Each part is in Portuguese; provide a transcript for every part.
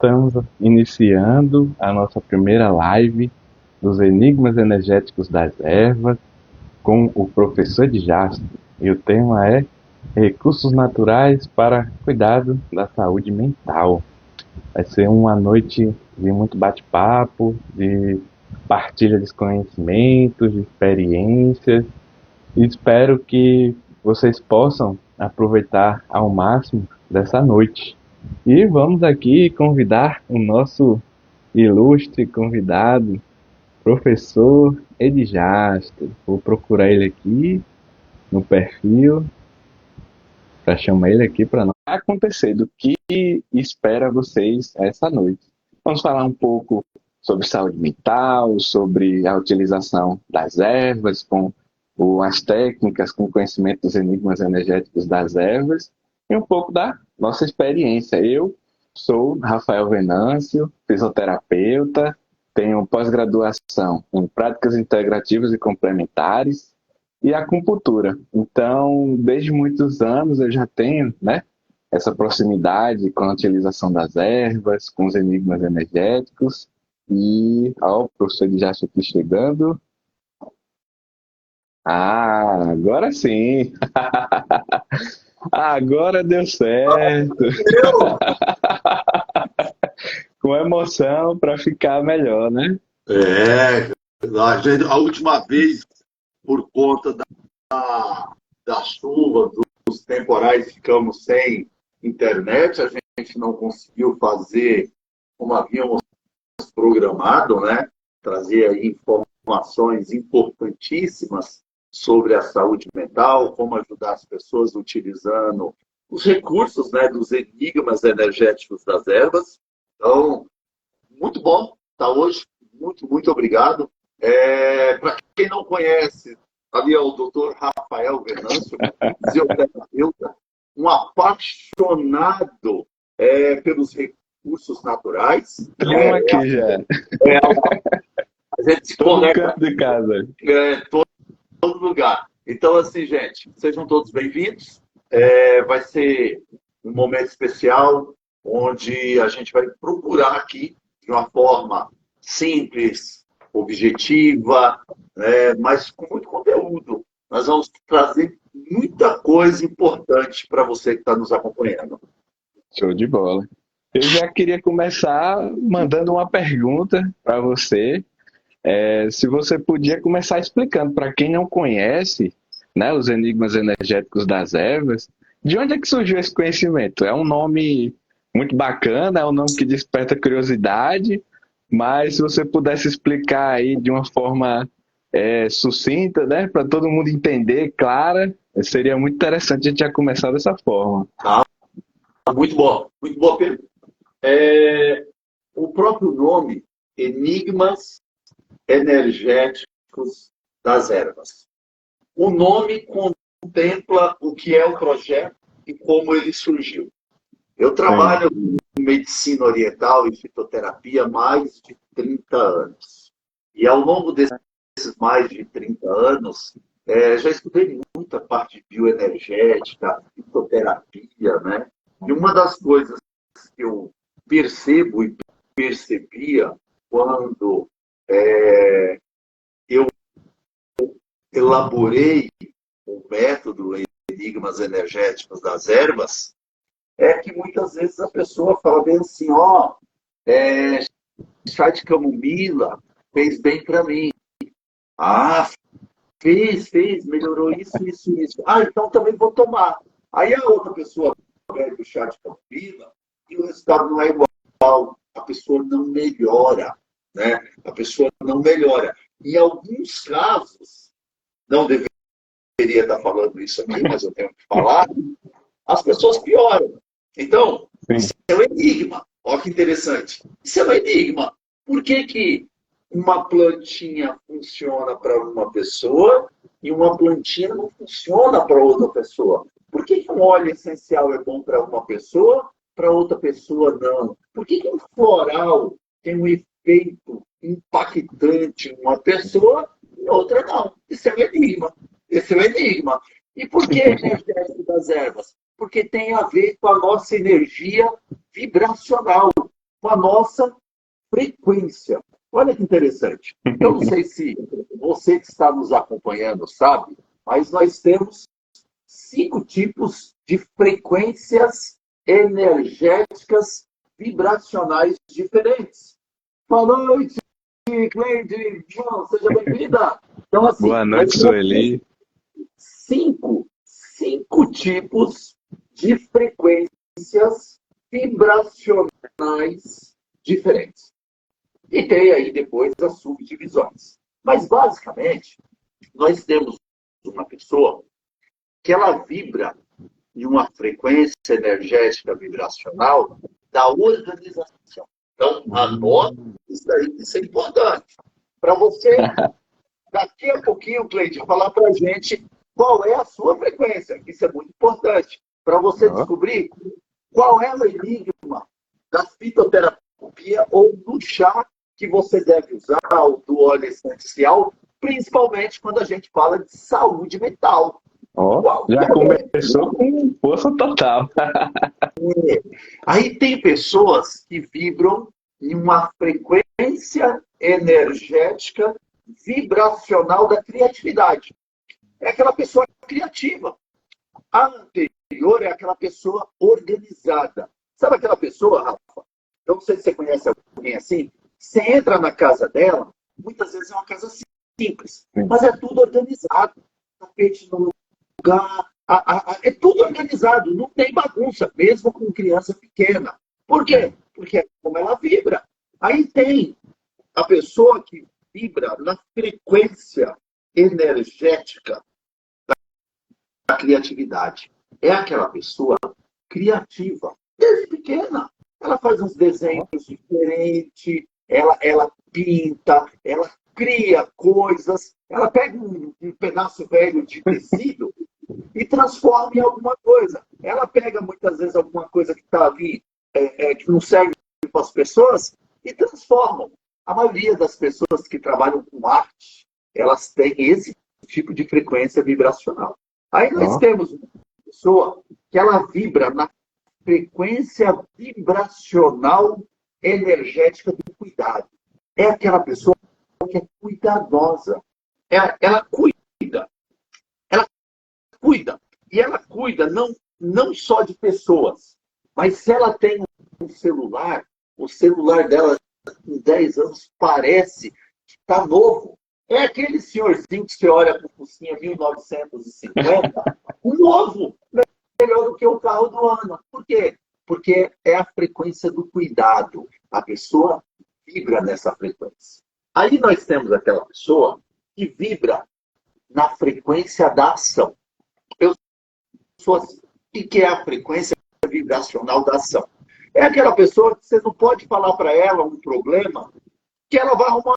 Estamos iniciando a nossa primeira live dos Enigmas Energéticos das Ervas com o professor de Jasper. E o tema é Recursos Naturais para Cuidado da Saúde Mental. Vai ser uma noite de muito bate-papo, de partilha de conhecimentos, de experiências. E espero que vocês possam aproveitar ao máximo dessa noite. E vamos aqui convidar o nosso ilustre convidado, professor Edjastre. Vou procurar ele aqui no perfil para chamar ele aqui para nós acontecer do que espera vocês essa noite. Vamos falar um pouco sobre saúde mental, sobre a utilização das ervas, com as técnicas, com conhecimento dos enigmas energéticos das ervas e um pouco da nossa experiência. Eu sou Rafael Venâncio, fisioterapeuta, tenho pós-graduação em práticas integrativas e complementares e acupuntura. Então, desde muitos anos eu já tenho, essa proximidade com a utilização das ervas, com os enigmas energéticos. E, ó, o professor já aqui chegando. Ah, agora sim! Agora deu certo! Com emoção para ficar melhor, né? A última vez, por conta da chuva, dos temporais, ficamos sem internet, a gente não conseguiu fazer como havíamos programado, né? Trazer aí informações importantíssimas sobre a saúde mental, como ajudar as pessoas utilizando os recursos, né, dos enigmas energéticos das ervas. Então, muito bom estar hoje. Muito obrigado. Para quem não conhece, ali é o Dr. Rafael Venâncio, fisioterapeuta, um apaixonado pelos recursos naturais. Estamos aqui já. A gente se Todo conecta canto de casa. todo lugar. Então, assim, gente, sejam todos bem-vindos. Vai ser um momento especial onde a gente vai procurar aqui, de uma forma simples, objetiva, mas com muito conteúdo. Nós vamos trazer muita coisa importante para você que está nos acompanhando. Show de bola. Eu já queria começar mandando uma pergunta para você. Se você podia começar explicando para quem não conhece, né, os enigmas energéticos das ervas, de onde é que surgiu esse conhecimento? É um nome muito bacana, é um nome que desperta curiosidade, mas se você pudesse explicar aí de uma forma sucinta, né, para todo mundo entender, clara, seria muito interessante a gente já começar dessa forma. Muito boa pergunta. O próprio nome, Enigmas Energéticos das Ervas. O nome contempla o que é o projeto e como ele surgiu. Eu trabalho com medicina oriental e fitoterapia há mais de 30 anos. E ao longo desses mais de 30 anos, já estudei muita parte de bioenergética, fitoterapia, né? E uma das coisas que eu percebo e percebia quando eu elaborei o método Enigmas Energéticos das Ervas, é que muitas vezes a pessoa fala bem assim, chá de camomila fez bem para mim. Ah, fez, melhorou isso. Ah, então também vou tomar. Aí a outra pessoa bebe o chá de camomila e o resultado não é igual. A pessoa não melhora, né? A pessoa não melhora. Em alguns casos, não deveria estar falando isso aqui, mas eu tenho que falar, as pessoas pioram. Então, isso é um enigma. Olha que interessante. Isso é um enigma. Por que uma plantinha funciona para uma pessoa e uma plantinha não funciona para outra pessoa? Por que um óleo essencial é bom para uma pessoa, para outra pessoa não? Por que um floral tem um efeito impactante em uma pessoa e outra não? Isso é um enigma. Esse é um enigma. E por que energético das ervas? Porque tem a ver com a nossa energia vibracional. com a nossa frequência. Olha que interessante. Eu não sei se você que está nos acompanhando sabe, mas nós temos 5 tipos de frequências energéticas vibracionais diferentes. Boa noite, Cleide. Seja bem-vinda. Então, assim, Boa noite, Sueli. Cinco tipos de frequências vibracionais diferentes. E tem aí depois as subdivisões. Mas, basicamente, nós temos uma pessoa que ela vibra em uma frequência energética vibracional da organização. Então, anota isso aí, isso é importante. Para você, daqui a pouquinho, Cleide, falar para a gente qual é a sua frequência. Isso é muito importante. Para você descobrir qual é o enigma da fitoterapia ou do chá que você deve usar, ou do óleo essencial, principalmente quando a gente fala de saúde mental. Já começou com força total. Aí tem pessoas que vibram em uma frequência energética vibracional da criatividade. É aquela pessoa criativa. A anterior é aquela pessoa organizada. Sabe aquela pessoa, Rafa? Eu não sei se você conhece alguém assim. Você entra na casa dela, muitas vezes é uma casa simples, mas é tudo organizado. Tapete no lugar, é tudo organizado, não tem bagunça, mesmo com criança pequena. Por quê? Porque é como ela vibra. Aí tem a pessoa que vibra na frequência energética da criatividade. É aquela pessoa criativa, desde pequena. Ela faz uns desenhos diferentes, ela pinta, ela cria coisas, ela pega um pedaço velho de tecido e transforma em alguma coisa. Ela pega, muitas vezes, alguma coisa que está ali, que não serve para as pessoas, e transforma. A maioria das pessoas que trabalham com arte, elas têm esse tipo de frequência vibracional. Aí nós temos uma pessoa que ela vibra na frequência vibracional energética do cuidado. É aquela pessoa que é cuidadosa. Ela cuida. Ela cuida. E ela cuida não só de pessoas, mas se ela tem um celular, o celular dela com 10 anos parece que está novo. É aquele senhorzinho que você olha com o focinho 1950, um novo, melhor do que o carro do ano. Por quê? Porque é a frequência do cuidado. A pessoa vibra nessa frequência. Aí nós temos aquela pessoa que vibra na frequência da ação. Eu sou assim. O que é a frequência vibracional da ação? É aquela pessoa que você não pode falar para ela um problema que ela vai arrumar,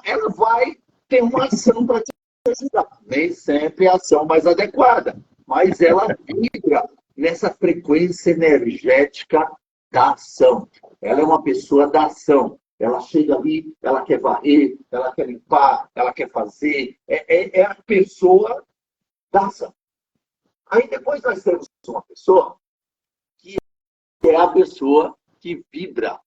ela vai ter uma ação para te ajudar. Nem sempre é a ação mais adequada, mas ela vibra nessa frequência energética da ação. Ela é uma pessoa da ação. Ela chega ali, ela quer varrer, ela quer limpar, ela quer fazer. É a pessoa da ação. Aí depois nós temos uma pessoa que é a pessoa que vibra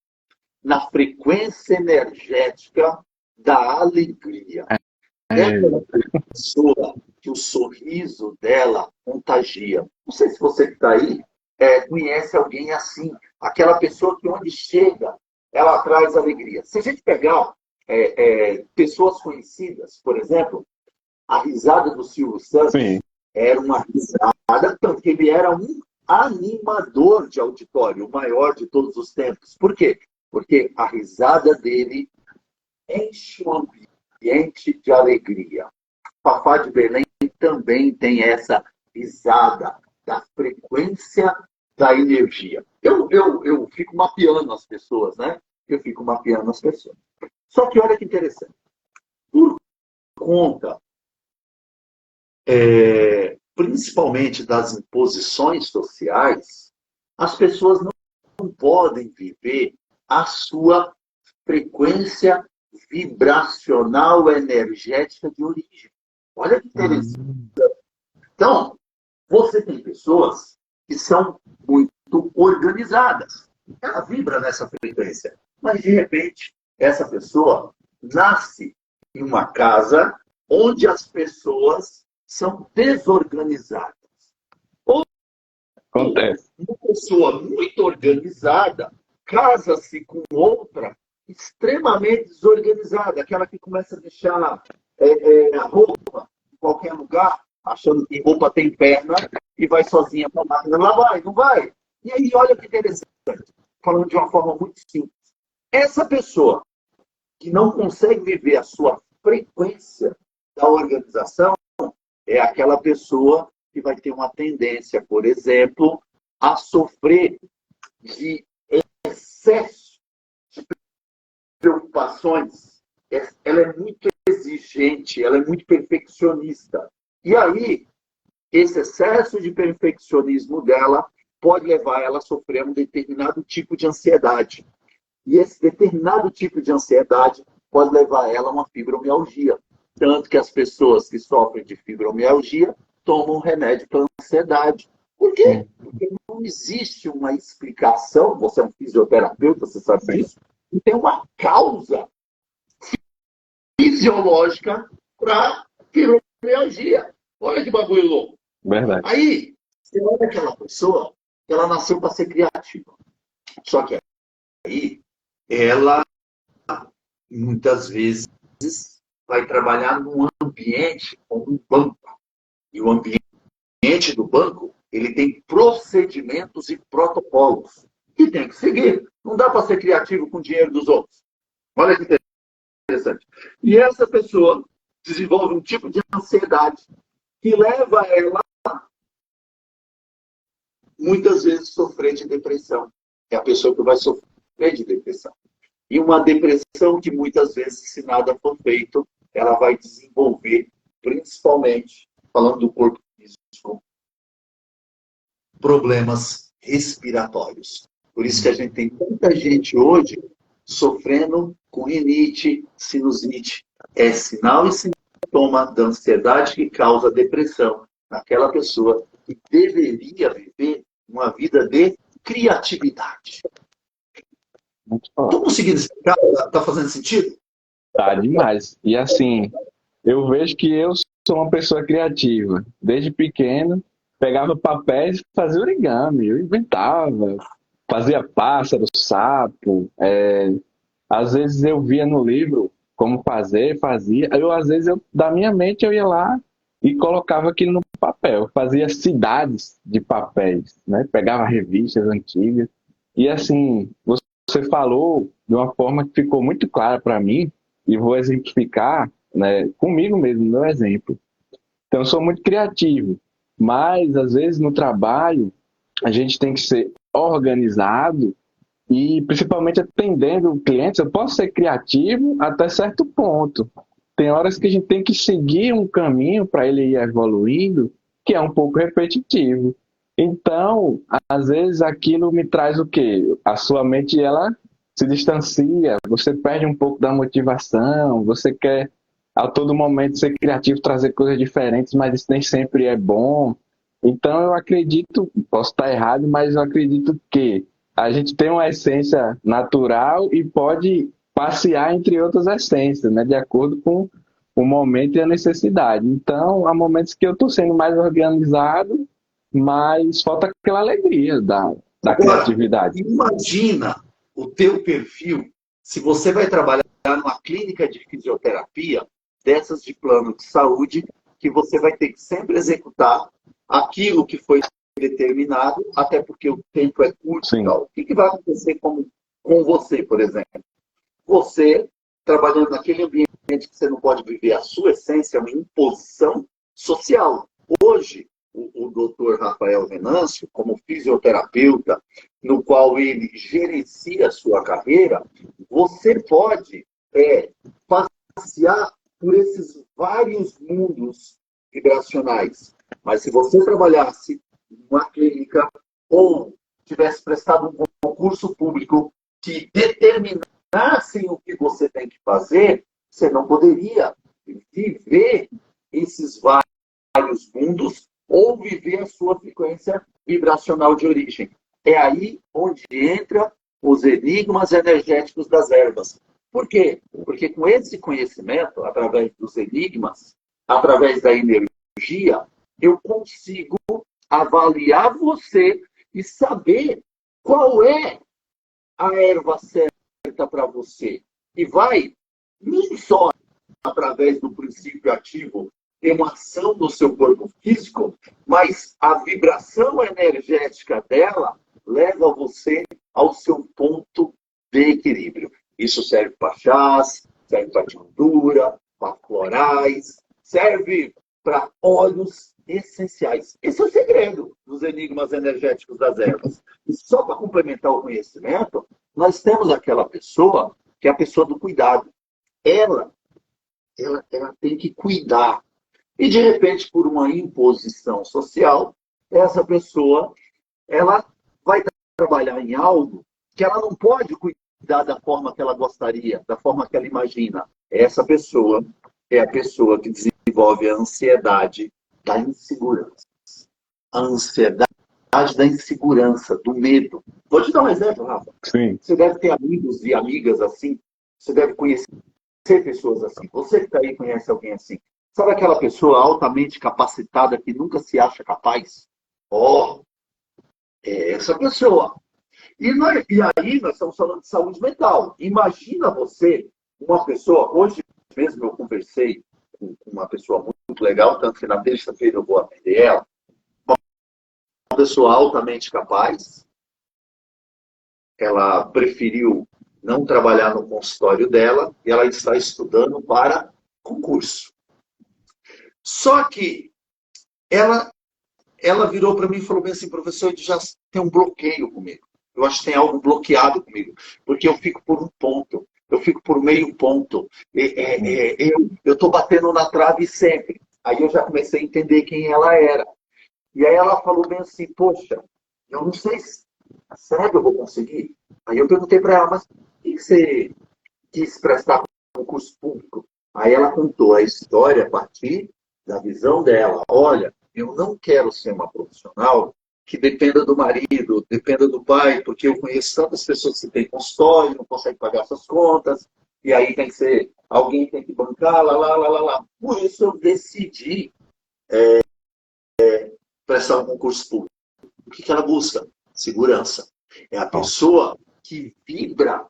na frequência energética da alegria. É aquela pessoa que o sorriso dela contagia. Não sei se você que está aí conhece alguém assim. Aquela pessoa que onde chega, ela traz alegria. Se a gente pegar pessoas conhecidas, por exemplo, a risada do Silvio Santos era uma risada, tanto que ele era um animador de auditório, o maior de todos os tempos. Por quê? Porque a risada dele enche o ambiente de alegria. Fafá de Belém também tem essa risada da frequência da energia. Eu fico mapeando as pessoas, né? Eu fico mapeando as pessoas. Só que olha que interessante. Por conta, principalmente das imposições sociais, as pessoas não podem viver a sua frequência vibracional energética de origem. Olha que interessante. Então, você tem pessoas que são muito organizadas. Ela vibra nessa frequência. Mas, de repente, essa pessoa nasce em uma casa onde as pessoas são desorganizadas. Ou Acontece. uma pessoa muito organizada casa-se com outra extremamente desorganizada, aquela que começa a deixar a roupa em qualquer lugar, achando que roupa tem perna, e vai sozinha para a máquina. Lá vai, não vai. E aí, olha que interessante, falando de uma forma muito simples. Essa pessoa que não consegue viver a sua frequência da organização é aquela pessoa que vai ter uma tendência, por exemplo, a sofrer de excesso de preocupações. Ela é muito exigente, ela é muito perfeccionista. E aí, esse excesso de perfeccionismo dela pode levar ela a sofrer um determinado tipo de ansiedade. E esse determinado tipo de ansiedade pode levar ela a uma fibromialgia. Tanto que as pessoas que sofrem de fibromialgia tomam remédio para ansiedade. Por quê? Porque não existe uma explicação, você é um fisioterapeuta, você sabe disso, e tem uma causa fisiológica para fibromialgia. Olha que bagulho louco. Verdade. Aí, você olha aquela pessoa, ela nasceu para ser criativa. Só que aí, ela, muitas vezes, vai trabalhar num ambiente como um banco. E o ambiente do banco, ele tem procedimentos e protocolos que tem que seguir. Não dá para ser criativo com o dinheiro dos outros. Olha que interessante. E essa pessoa desenvolve um tipo de ansiedade que leva ela, muitas vezes, a sofrer de depressão. É a pessoa que vai sofrer de depressão. E uma depressão que, muitas vezes, se nada for feito, ela vai desenvolver, principalmente, falando do corpo físico, problemas respiratórios. Por isso que a gente tem tanta gente hoje sofrendo com rinite, sinusite. É sinal e sintoma da ansiedade que causa depressão naquela pessoa que deveria viver uma vida de criatividade. Estou conseguindo explicar? Está fazendo sentido? Tá demais. E assim, eu vejo que eu sou uma pessoa criativa. Desde pequeno, pegava papéis e fazia origami. Eu inventava, fazia pássaro, sapo. Às vezes eu via no livro como fazer, fazia. Às vezes, da minha mente, eu ia lá e colocava aquilo no papel. Fazia cidades de papéis, né? Pegava revistas antigas. E assim, você falou de uma forma que ficou muito clara para mim, e vou exemplificar, né, comigo mesmo, no meu exemplo. Então, eu sou muito criativo, mas às vezes no trabalho a gente tem que ser organizado e principalmente atendendo clientes. Eu posso ser criativo até certo ponto. Tem horas que a gente tem que seguir um caminho para ele ir evoluindo, que é um pouco repetitivo. Então, às vezes aquilo me traz o quê? A sua mente, ela se distancia, você perde um pouco da motivação, você quer a todo momento ser criativo, trazer coisas diferentes, mas isso nem sempre é bom. Então, eu acredito, posso estar errado, mas eu acredito que a gente tem uma essência natural e pode passear entre outras essências, né, de acordo com o momento e a necessidade. Então, há momentos que eu estou sendo mais organizado, mas falta aquela alegria da Agora, criatividade. imagina o teu perfil se você vai trabalhar numa clínica de fisioterapia, dessas de plano de saúde, que você vai ter que sempre executar aquilo que foi determinado, até porque o tempo é curto e Sim, tal. O que vai acontecer com você, por exemplo? Você, trabalhando naquele ambiente que você não pode viver a sua essência, é uma imposição social. Hoje, o doutor Rafael Venâncio, como fisioterapeuta, no qual ele gerencia a sua carreira, você pode passear por esses vários mundos vibracionais. Mas se você trabalhasse numa clínica ou tivesse prestado um concurso público que determinassem o que você tem que fazer, você não poderia viver esses vários mundos ou viver a sua frequência vibracional de origem. É aí onde entra os enigmas energéticos das ervas. Por quê? Porque com esse conhecimento, através dos enigmas, através da energia, eu consigo avaliar você e saber qual é a erva certa para você. E vai, não só através do princípio ativo, ter uma ação no seu corpo físico, mas a vibração energética dela leva você ao seu ponto de equilíbrio. Isso serve para chás, serve para tintura, para florais, serve para óleos essenciais. Esse é o segredo dos enigmas energéticos das ervas. E só para complementar o conhecimento, nós temos aquela pessoa que é a pessoa do cuidado. Ela tem que cuidar. E, de repente, por uma imposição social, essa pessoa ela vai trabalhar em algo que ela não pode cuidar da forma que ela gostaria, da forma que ela imagina. Essa pessoa é a pessoa que desenvolve a ansiedade da insegurança. A ansiedade da insegurança, do medo. Vou te dar um exemplo, Rafa. Sim. Você deve ter amigos e amigas assim. Você deve conhecer pessoas assim. Você que está aí conhece alguém assim. Sabe aquela pessoa altamente capacitada que nunca se acha capaz? Oh, é essa pessoa. E aí nós estamos falando de saúde mental. Imagina você, uma pessoa, hoje mesmo eu conversei com uma pessoa muito legal, tanto que na terça-feira eu vou atender ela, uma pessoa altamente capaz, ela preferiu não trabalhar no consultório dela e ela está estudando para concurso. Só que ela virou para mim e falou bem assim, professor, já tem um bloqueio comigo. Eu acho que tem algo bloqueado comigo, porque eu fico por um ponto, eu fico por meio ponto. Eu estou batendo na trave sempre. Aí eu já comecei a entender quem ela era. E aí ela falou bem assim, poxa, eu não sei se será que eu vou conseguir? Aí eu perguntei para ela, mas por que você quis prestar concurso público? Aí ela contou a história a partir da visão dela. Olha, eu não quero ser uma profissional que dependa do marido, dependa do pai, porque eu conheço tantas pessoas que têm consultório, não conseguem pagar suas contas, e aí tem que ser, alguém tem que bancar, lá. Por isso eu decidi prestar um concurso público. O que ela busca? Segurança. É a pessoa que vibra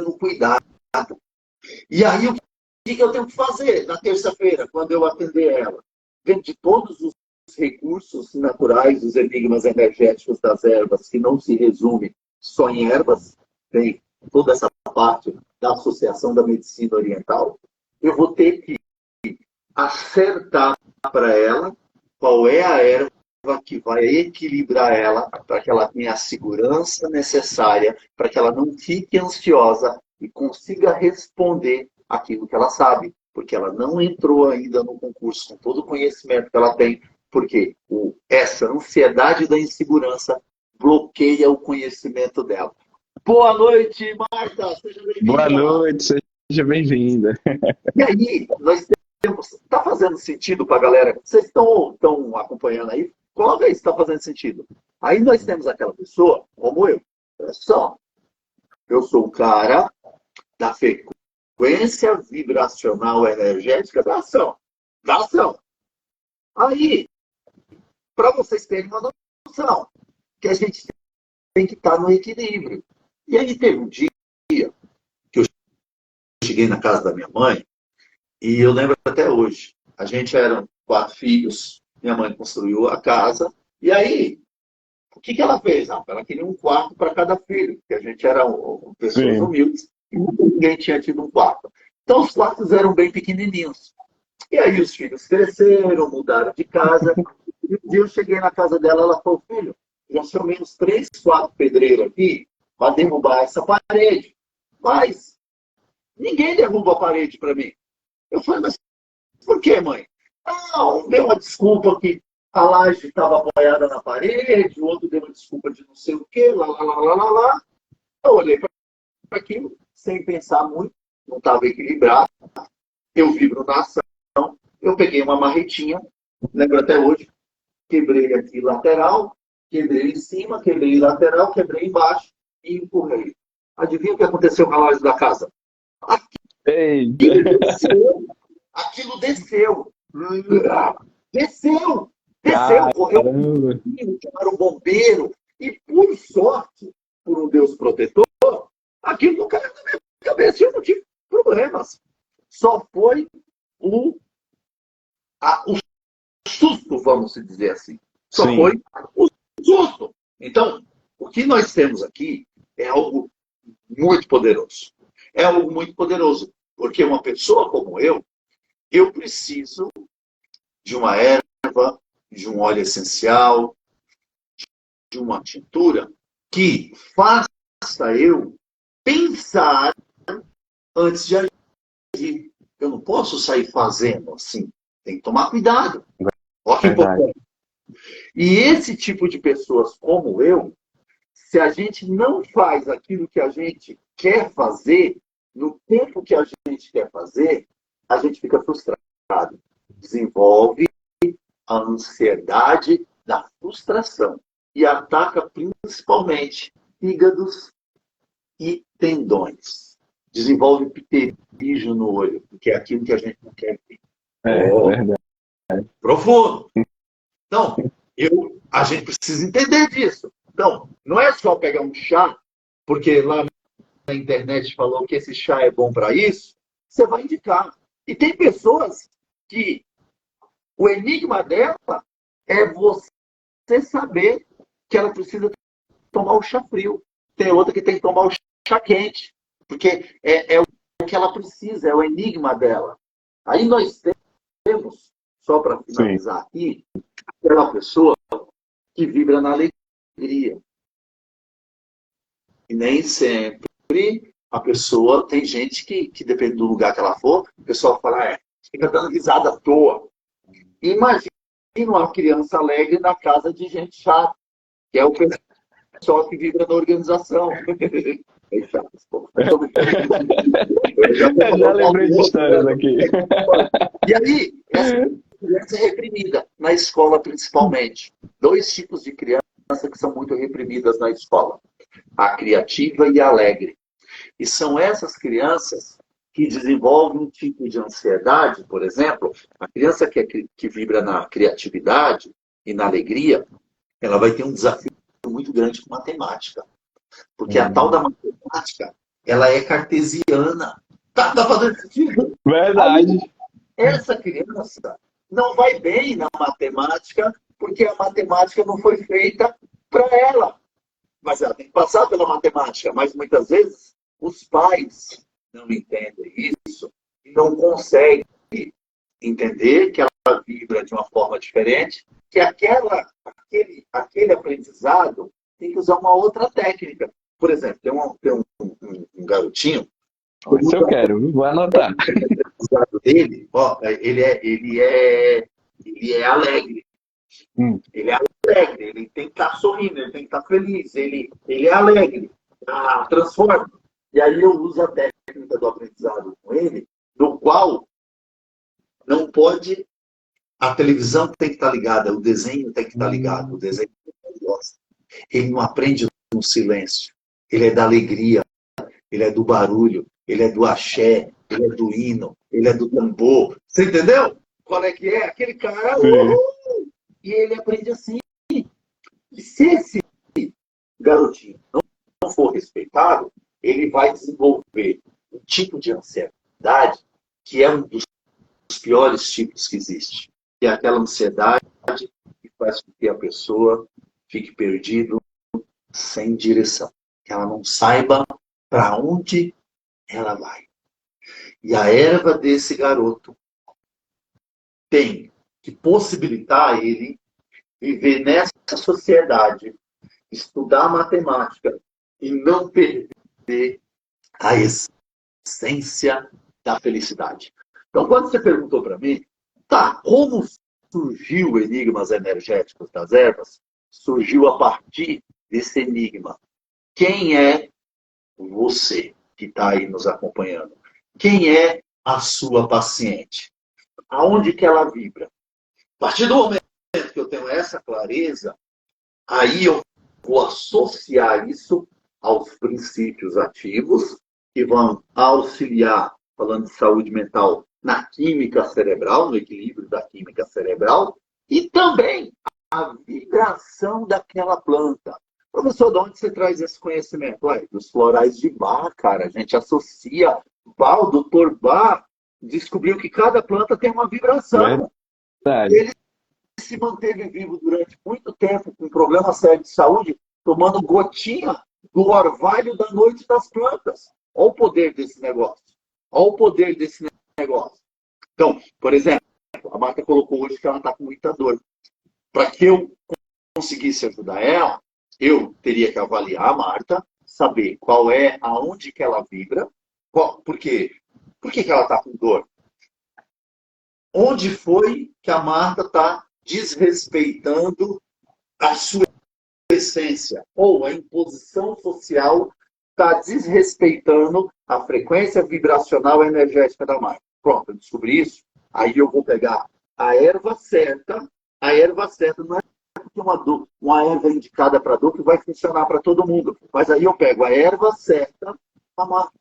no cuidado. E aí, o que eu tenho que fazer na terça-feira, quando eu atender ela? Dentro de todos os recursos naturais, os enigmas energéticos das ervas, que não se resume só em ervas, tem toda essa parte da Associação da Medicina Oriental, eu vou ter que acertar para ela qual é a erva que vai equilibrar ela para que ela tenha a segurança necessária, para que ela não fique ansiosa e consiga responder aquilo que ela sabe, porque ela não entrou ainda no concurso com todo o conhecimento que ela tem, porque essa ansiedade da insegurança bloqueia o conhecimento dela. Boa noite, Marta! Seja bem-vinda! Boa noite, seja bem-vinda. E aí, nós temos... Está fazendo sentido para a galera? Vocês estão acompanhando aí? Coloca aí se está fazendo sentido. Aí nós temos aquela pessoa, como eu. Olha só. Eu sou o cara da frequência vibracional energética da ação. Da ação. Aí, para vocês terem uma noção, que a gente tem que estar no equilíbrio. E aí teve um dia que eu cheguei na casa da minha mãe, e eu lembro até hoje. A gente eram 4 filhos, minha mãe construiu a casa, e aí, o que ela fez? Ela queria um quarto para cada filho, porque a gente era pessoas humildes, e ninguém tinha tido um quarto. Então, os quartos eram bem pequenininhos. E aí os filhos cresceram, mudaram de casa. E um dia eu cheguei na casa dela, ela falou, filho, já são menos 3, 4 pedreiros aqui para derrubar essa parede. Mas ninguém derruba a parede para mim. Eu falei, mas por que, mãe? Não, deu uma desculpa que a laje estava apoiada na parede, o outro deu uma desculpa de não sei o quê, lá. Eu olhei para aquilo, sem pensar muito, não estava equilibrado. Eu vibro na ação. Eu peguei uma marretinha, lembro até hoje, quebrei aqui lateral, quebrei em cima, quebrei lateral, quebrei embaixo e empurrei. Adivinha o que aconteceu com a laje da casa? Eita! Aquilo desceu. Aquilo desceu. Desceu. Desceu. Correu. Caramba! Chamaram o bombeiro. E, por sorte, por um Deus protetor, aquilo não caiu na minha cabeça. Eu não tive problemas. Só foi o susto, vamos dizer assim. Só Sim. foi o susto. Então, o que nós temos aqui é algo muito poderoso. É algo muito poderoso. Porque uma pessoa como eu preciso de uma erva, de um óleo essencial, de uma tintura que faça eu pensar antes de agir. Eu não posso sair fazendo assim. Tem que tomar cuidado. Olha que Verdade. importante. E esse tipo de pessoas como eu, se a gente não faz aquilo que a gente quer fazer, no tempo que a gente quer fazer, a gente fica frustrado. Desenvolve a ansiedade da frustração e ataca principalmente fígados e tendões. Desenvolve pterígio no olho, porque é aquilo que a gente não quer ver. Verdade. Profundo. Então, a gente precisa entender disso. Então, não é só pegar um chá, porque lá na internet falou que esse chá é bom para isso, você vai indicar. E tem pessoas que o enigma dela é você saber que ela precisa tomar o chá frio. Tem outra que tem que tomar o chá quente, porque é o que ela precisa, é o enigma dela. Aí nós temos, só para finalizar aqui, aquela pessoa que vibra na alegria. E nem sempre a pessoa, tem gente que depende do lugar que ela for, o pessoal fala, fica dando risada à toa. Imagina uma criança alegre na casa de gente chata, que é o pessoal que vibra na organização. É chato, pô. Eu já lembrei de histórias aqui. E aí, essa criança é reprimida, na escola principalmente. 2 tipos de criança que são muito reprimidas na escola. A criativa e a alegre. E são essas crianças que desenvolvem um tipo de ansiedade, por exemplo, a criança que vibra na criatividade e na alegria, ela vai ter um desafio muito grande com matemática. Porque a tal da matemática, ela é cartesiana. Tá fazendo sentido? Verdade. Aí, essa criança não vai bem na matemática, porque a matemática não foi feita para ela. Mas ela tem que passar pela matemática. Mas muitas vezes os pais não entendem isso e não conseguem entender que ela vibra de uma forma diferente, que aquele aprendizado tem que usar uma outra técnica. Por exemplo, tem um garotinho. Isso eu quero, vou anotar. Dele, ele é alegre. Ele é alegre, ele tem que estar sorrindo, ele tem que estar feliz, ele é alegre. Transforma. E aí eu uso a técnica do aprendizado com ele, no qual não pode. A televisão tem que estar ligada, o desenho tem que estar ligado, o desenho ele gosta. Ele não aprende no silêncio. Ele é da alegria, ele é do barulho, ele é do axé, ele é do hino, ele é do tambor. Você entendeu? Qual é que é? Aquele cara, e ele aprende assim. E se esse garotinho não for respeitado, ele vai desenvolver um tipo de ansiedade que é um dos piores tipos que existe. Que é aquela ansiedade que faz com que a pessoa fique perdido, sem direção. Que ela não saiba para onde ela vai. E a erva desse garoto tem que possibilitar ele viver nessa sociedade, estudar matemática e não perder a essência da felicidade. Então, quando você perguntou para mim, como surgiu Enigmas Energéticos das Ervas? Surgiu a partir desse enigma. Quem é você que está aí nos acompanhando? Quem é a sua paciente? Aonde que ela vibra? A partir do momento que eu tenho essa clareza, aí eu vou associar isso aos princípios ativos, que vão auxiliar, falando de saúde mental, na química cerebral, no equilíbrio da química cerebral, e também a vibração daquela planta. Professor, de onde você traz esse conhecimento? Ué, dos florais de Bach, cara. A gente associa Bach, o doutor Bach descobriu que cada planta tem uma vibração. Verdade. Ele se manteve vivo durante muito tempo com problema sério de saúde, tomando gotinha do orvalho da noite das plantas. Olha o poder desse negócio. Olha o poder desse negócio. Então, por exemplo, a Marta colocou hoje que ela está com muita dor. Para que eu conseguisse ajudar ela, eu teria que avaliar a Marta, saber qual é, aonde que ela vibra, por quê? Por que ela está com dor? Onde foi que a Marta está desrespeitando a sua essência? Ou a imposição social está desrespeitando a frequência vibracional energética da Marta. Pronto, eu descobri isso. Aí eu vou pegar a erva certa. A erva certa não é porque uma erva indicada para dor que vai funcionar para todo mundo. Mas aí eu pego a erva certa, a Marta.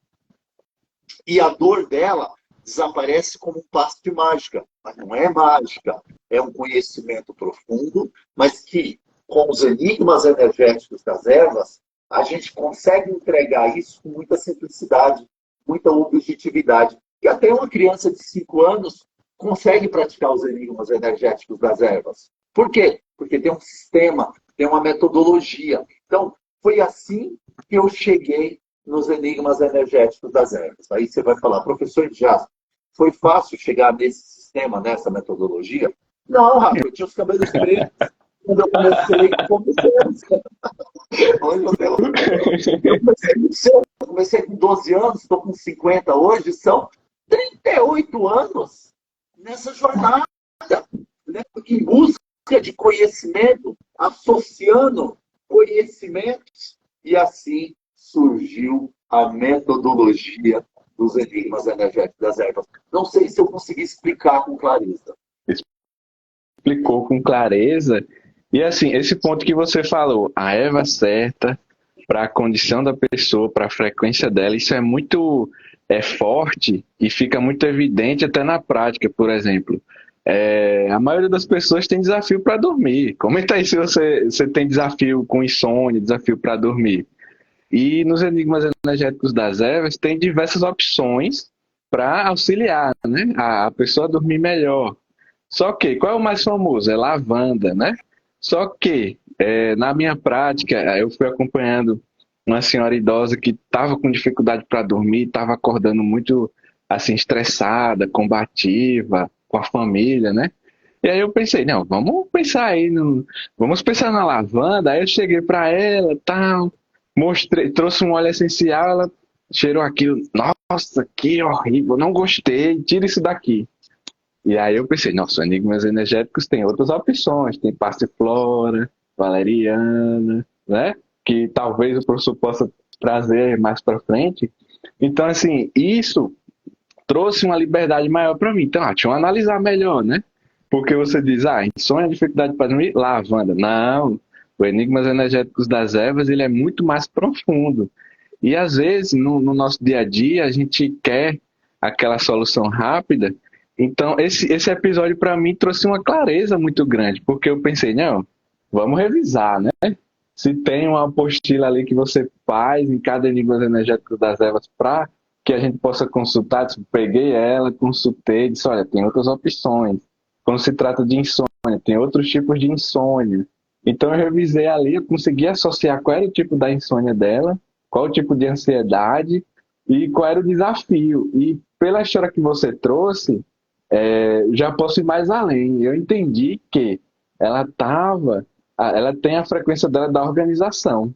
E a dor dela desaparece como um passo de mágica. Mas não é mágica. É um conhecimento profundo, mas que, com os enigmas energéticos das ervas, a gente consegue entregar isso com muita simplicidade, muita objetividade. E até uma criança de 5 anos consegue praticar os enigmas energéticos das ervas. Por quê? Porque tem um sistema, tem uma metodologia. Então, foi assim que eu cheguei nos enigmas energéticos das ervas. Aí você vai falar, professor Jasper, foi fácil chegar nesse sistema, nessa metodologia? Não, Rafa, eu tinha os cabelos pretos quando eu comecei como criança. Eu comecei com 12 anos, estou com 50 hoje, são 38 anos nessa jornada, né? Em busca de conhecimento, associando conhecimentos, e assim surgiu a metodologia dos enigmas energéticos das ervas. Não sei se eu consegui explicar com clareza. Explicou com clareza. E assim, esse ponto que você falou, a erva certa para a condição da pessoa, para a frequência dela, isso é muito forte e fica muito evidente até na prática, por exemplo. A maioria das pessoas tem desafio para dormir. Comenta aí se você tem desafio com insônia, desafio para dormir. E nos enigmas energéticos das ervas tem diversas opções para auxiliar, né, a pessoa a dormir melhor. Só que, qual é o mais famoso? É lavanda, né? Só que, na minha prática, eu fui acompanhando uma senhora idosa que estava com dificuldade para dormir, estava acordando muito, assim, estressada, combativa, com a família, né? E aí eu pensei, não, vamos pensar aí, vamos pensar na lavanda. Aí eu cheguei para ela, tal, mostrei, trouxe um óleo essencial, ela cheirou aquilo, nossa, que horrível, não gostei, tira isso daqui. E aí eu pensei, nossa, enigmas energéticos tem outras opções, tem passiflora, valeriana, né? Que talvez o professor possa trazer mais para frente. Então, assim, isso trouxe uma liberdade maior para mim. Então, deixa eu analisar melhor, né? Porque você diz, insônia, dificuldade para dormir, lavanda. Não, o enigmas energéticos das ervas, ele é muito mais profundo. E às vezes, no nosso dia a dia, a gente quer aquela solução rápida. Então, esse episódio para mim trouxe uma clareza muito grande, porque eu pensei, não, vamos revisar, né? Se tem uma apostila ali que você faz em cada enigma energético das ervas para que a gente possa consultar, peguei ela, consultei, disse, olha, tem outras opções. Quando se trata de insônia, tem outros tipos de insônia. Então eu revisei ali, eu consegui associar qual era o tipo da insônia dela, qual o tipo de ansiedade e qual era o desafio. E pela história que você trouxe, já posso ir mais além. Eu entendi que ela tem a frequência dela da organização.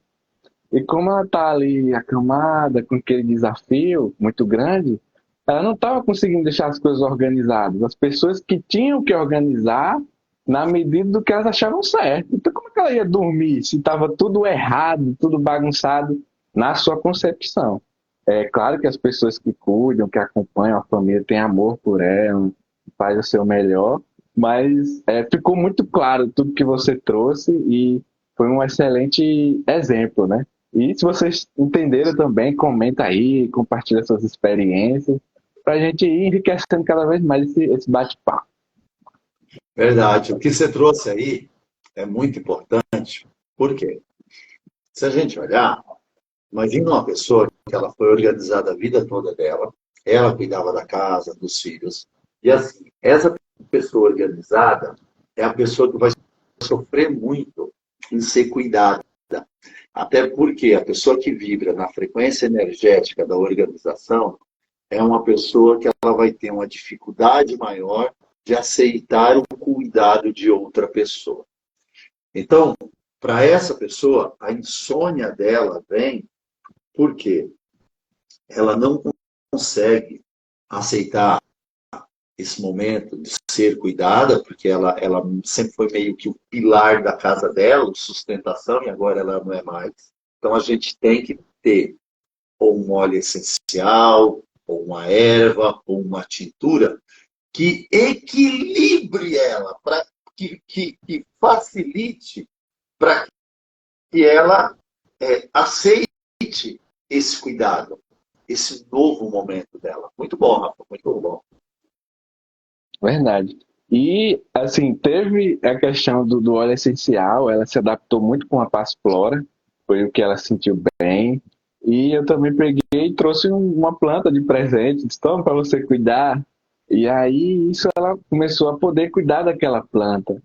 E como ela está ali acamada com aquele desafio muito grande, ela não estava conseguindo deixar as coisas organizadas. As pessoas que tinham que organizar na medida do que elas achavam certo. Então como é que ela ia dormir se estava tudo errado, tudo bagunçado na sua concepção? É claro que as pessoas que cuidam, que acompanham a família, têm amor por ela, faz o seu melhor, mas ficou muito claro tudo que você trouxe e foi um excelente exemplo, né? E se vocês entenderam também, comenta aí, compartilha suas experiências, para a gente ir enriquecendo cada vez mais esse bate-papo. Verdade. O que você trouxe aí é muito importante. Por quê? Se a gente olhar, imagina uma pessoa que ela foi organizada a vida toda dela, ela cuidava da casa, dos filhos, e assim, essa pessoa organizada é a pessoa que vai sofrer muito em ser cuidada. Até porque a pessoa que vibra na frequência energética da organização é uma pessoa que ela vai ter uma dificuldade maior de aceitar o cuidado de outra pessoa. Então, para essa pessoa, a insônia dela vem porque ela não consegue aceitar esse momento de ser cuidada, porque ela sempre foi meio que o pilar da casa dela, sustentação, e agora ela não é mais. Então, a gente tem que ter ou um óleo essencial, ou uma erva, ou uma tintura, que equilibre ela, que facilite para que ela aceite esse cuidado, esse novo momento dela. Muito bom, Rafa, muito bom. Verdade. E, assim, teve a questão do óleo essencial, ela se adaptou muito com a passiflora, foi o que ela sentiu bem. E eu também peguei e trouxe uma planta de presente, disse, toma para você cuidar. E aí, isso ela começou a poder cuidar daquela planta,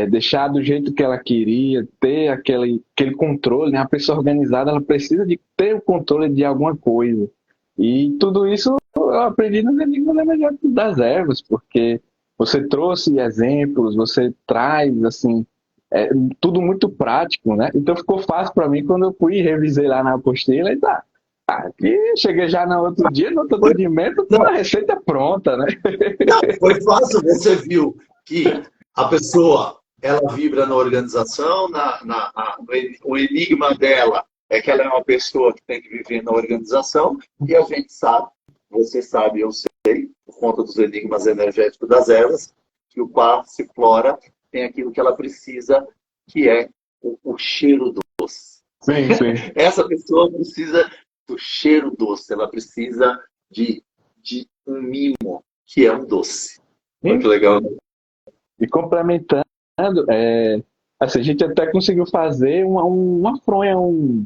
deixar do jeito que ela queria, ter aquele controle, né? A pessoa organizada, ela precisa de ter o controle de alguma coisa. E tudo isso eu aprendi nos Enigmas Energéticos das Ervas, porque você trouxe exemplos, você traz, assim, tudo muito prático, né? Então ficou fácil para mim quando eu fui e revisei lá na apostila e tá. Aqui cheguei já no outro dia, no outro Foi, atendimento, com a não, receita pronta, né? não, foi fácil. Você viu que a pessoa ela vibra na organização, o enigma dela é que ela é uma pessoa que tem que viver na organização, e a gente sabe, você sabe, eu sei, por conta dos enigmas energéticos das ervas, que o Passiflora tem aquilo que ela precisa, que é o cheiro doce. Sim, sim. Essa pessoa precisa do cheiro doce, ela precisa de um mimo, que é um doce. Olha que legal, né? E complementando, assim, a gente até conseguiu fazer uma fronha, um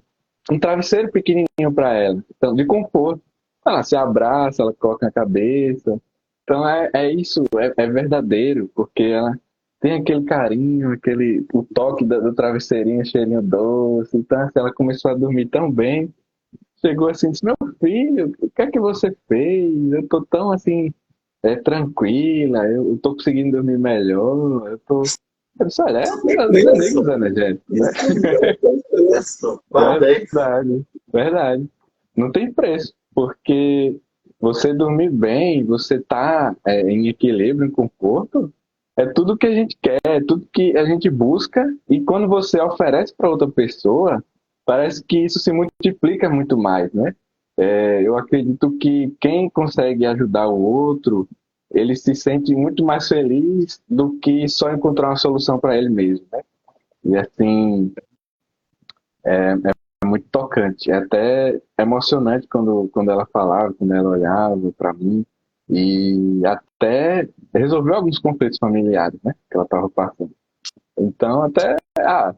travesseiro pequenininho para ela, então, de conforto. Ela se abraça, ela coloca na cabeça. Então é isso, é verdadeiro, porque ela tem aquele carinho, o toque do travesseirinho, cheirinho doce. Então, assim, ela começou a dormir tão bem. Chegou assim, disse, meu filho, o que é que você fez? Eu tô tão assim, tranquila, eu tô conseguindo dormir melhor, eu tô. Eu disse, olha, Isso tem os preço. amigos energéticos, né? Isso não tem preço. Parabéns. Verdade, verdade. Não tem preço, porque você dormir bem, você tá em equilíbrio, em conforto, é tudo que a gente quer, é tudo que a gente busca, e quando você oferece para outra pessoa, parece que isso se multiplica muito mais, né? Eu acredito que quem consegue ajudar o outro, ele se sente muito mais feliz do que só encontrar uma solução para ele mesmo, né? E assim, é muito tocante, é até emocionante quando ela falava, quando ela olhava para mim e até resolveu alguns conflitos familiares, né, que ela estava passando. Então até,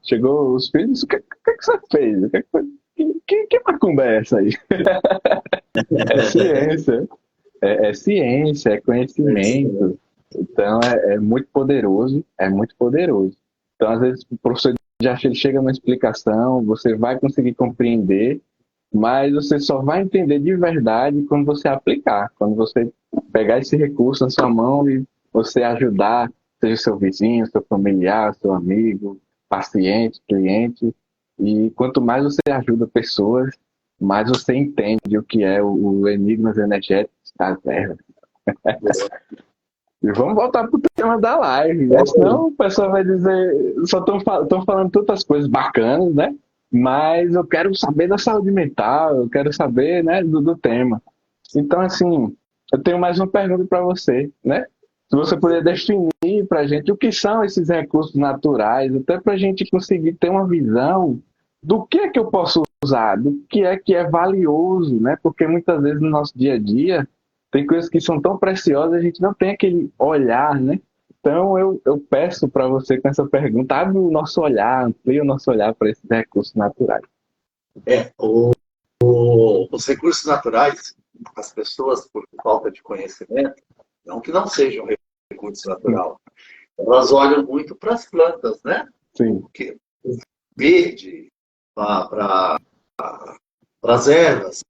chegou os filhos, o que você fez? O que, foi? Que macumba é essa aí? É ciência, é ciência, é É isso mesmo. conhecimento. Então é muito poderoso, é muito poderoso. Então às vezes o professor já chega numa explicação, você vai conseguir compreender, mas você só vai entender de verdade quando você aplicar, quando você pegar esse recurso na sua mão e você ajudar, seja seu vizinho, seu familiar, seu amigo, paciente, cliente. E quanto mais você ajuda pessoas, mais você entende o que é o enigmas energéticos da Terra. E vamos voltar pro tema da live, né? Senão o pessoal vai dizer, só estão falando tantas coisas bacanas, né? Mas eu quero saber da saúde mental, eu quero saber, né, do tema. Então, assim, eu tenho mais uma pergunta para você, né? Se você puder definir para a gente o que são esses recursos naturais, até para a gente conseguir ter uma visão do que é que eu posso usar, do que é valioso, né? Porque muitas vezes no nosso dia a dia tem coisas que são tão preciosas, a gente não tem aquele olhar, né? Então eu peço para você com essa pergunta, abre o nosso olhar, amplia o nosso olhar para esses recursos naturais. É, os recursos naturais, as pessoas, por falta de conhecimento, não que não sejam recurso natural, elas olham muito para as plantas, né? Sim, O verde, para as ervas.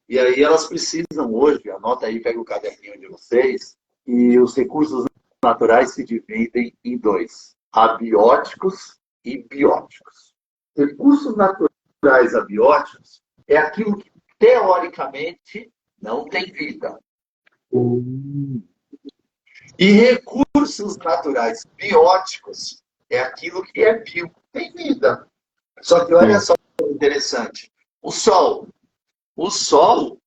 E aí elas precisam hoje, anota aí, pega o caderninho de vocês, e os recursos naturais se dividem em dois: abióticos e bióticos. Recursos naturais abióticos é aquilo que, teoricamente, não tem vida. E recursos naturais bióticos é aquilo que é bio, tem vida. Só que olha sim, só que interessante. O Sol. O Sol,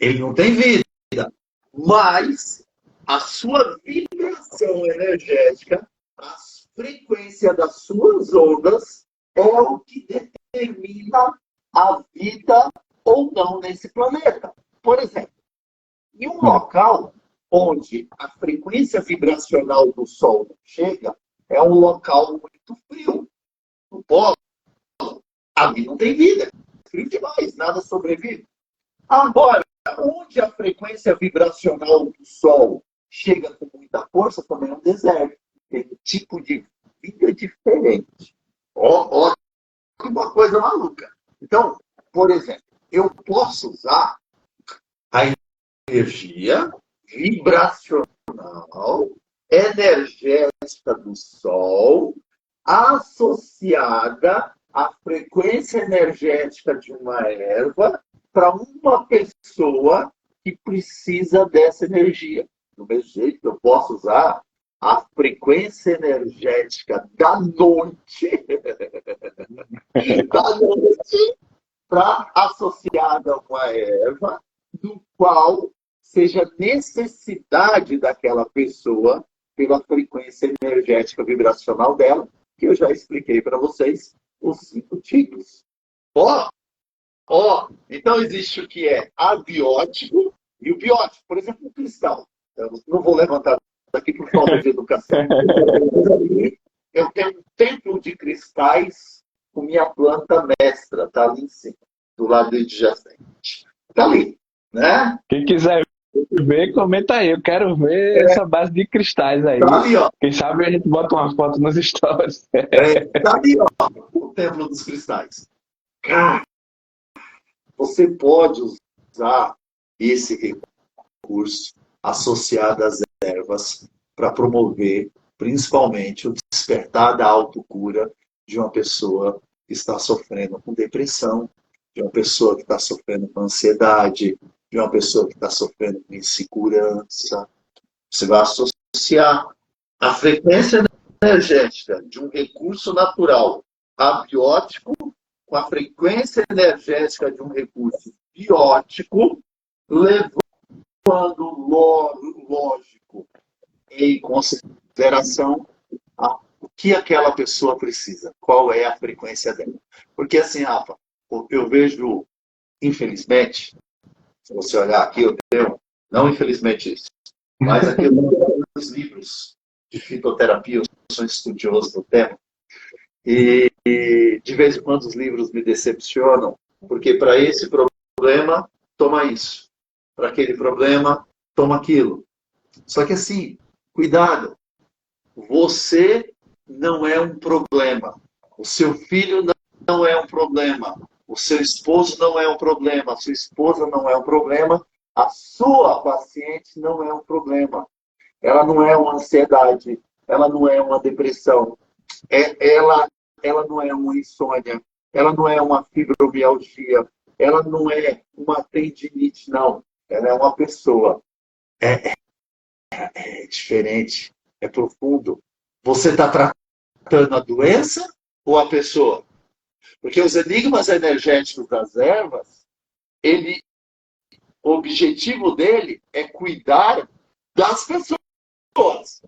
ele não tem vida, mas a sua vibração energética, a frequência das suas ondas, é o que determina a vida ou não nesse planeta. Por exemplo, em um sim, local onde a frequência vibracional do Sol não chega, é um local muito frio. No polo, ali não tem vida. É frio demais, nada sobrevive. Agora, onde a frequência vibracional do Sol chega com muita força, também é um deserto. Tem um tipo de vida diferente. Ó, que uma coisa maluca. Então, por exemplo, eu posso usar a energia vibracional, energética do Sol, associada à frequência energética de uma erva para uma pessoa que precisa dessa energia. Do mesmo jeito que eu posso usar a frequência energética da noite, da noite para associada a uma erva, do qual seja necessidade daquela pessoa pela frequência energética vibracional dela, que eu já expliquei para vocês os 5 tipos. Então existe o que é abiótico e o biótico. Por exemplo, o cristal. Eu não vou levantar daqui por falta de educação. Eu tenho um templo de cristais com minha planta mestra, está ali em cima, do lado adjacente. Está ali, né? Quem quiser ver, comenta aí. Eu quero ver essa base de cristais Está aí. ali, ó. Quem sabe a gente bota uma foto nos stories. Está ali, ó. O templo dos cristais. Cara, você pode usar esse recurso associado às ervas para promover, principalmente, o despertar da autocura de uma pessoa que está sofrendo com depressão, de uma pessoa que está sofrendo com ansiedade, de uma pessoa que está sofrendo com insegurança. Você vai associar a frequência energética de um recurso natural abiótico com a frequência energética de um recurso biótico, levando, lógico, em consideração o que aquela pessoa precisa, qual é a frequência dela. Porque assim, Rafa, eu vejo, infelizmente, se você olhar aqui, eu tenho, não infelizmente isso, mas aqui eu tenho os livros de fitoterapia, eu sou estudioso do tema, e de vez em quando os livros me decepcionam, porque para esse problema, toma isso. Para aquele problema, toma aquilo. Só que assim, cuidado. Você não é um problema. O seu filho não é um problema. O seu esposo não é um problema. A sua esposa não é um problema. A sua paciente não é um problema. Ela não é uma ansiedade. Ela não é uma depressão. Ela não é uma insônia. Ela não é uma fibromialgia. Ela não é uma tendinite, não. Ela é uma pessoa. É diferente. É profundo. Você está tratando a doença ou a pessoa? Porque os enigmas energéticos das ervas, o objetivo dele é cuidar das pessoas.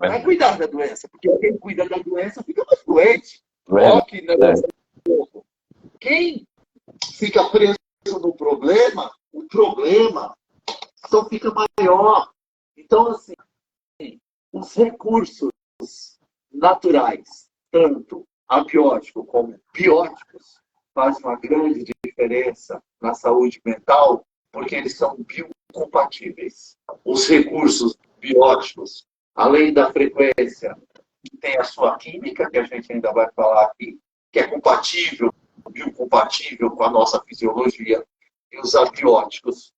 Não é cuidar da doença, porque quem cuida da doença fica mais doente. Ó, que negócio louco. Quem fica preso no problema, o problema só fica maior. Então, assim, os recursos naturais, tanto abióticos como bióticos, fazem uma grande diferença na saúde mental, porque eles são biocompatíveis. Os recursos bióticos, além da frequência, tem a sua química, que a gente ainda vai falar aqui, que é compatível, biocompatível com a nossa fisiologia, e os abióticos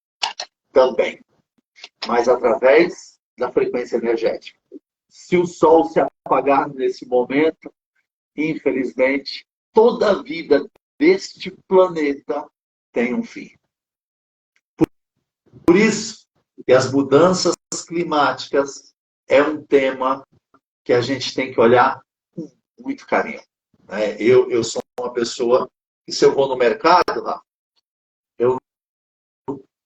também, mas através da frequência energética. Se o Sol se apagar nesse momento, infelizmente, toda a vida deste planeta tem um fim. Por isso que as mudanças climáticas é um tema que a gente tem que olhar com muito carinho. Eu sou uma pessoa que, se eu vou no mercado,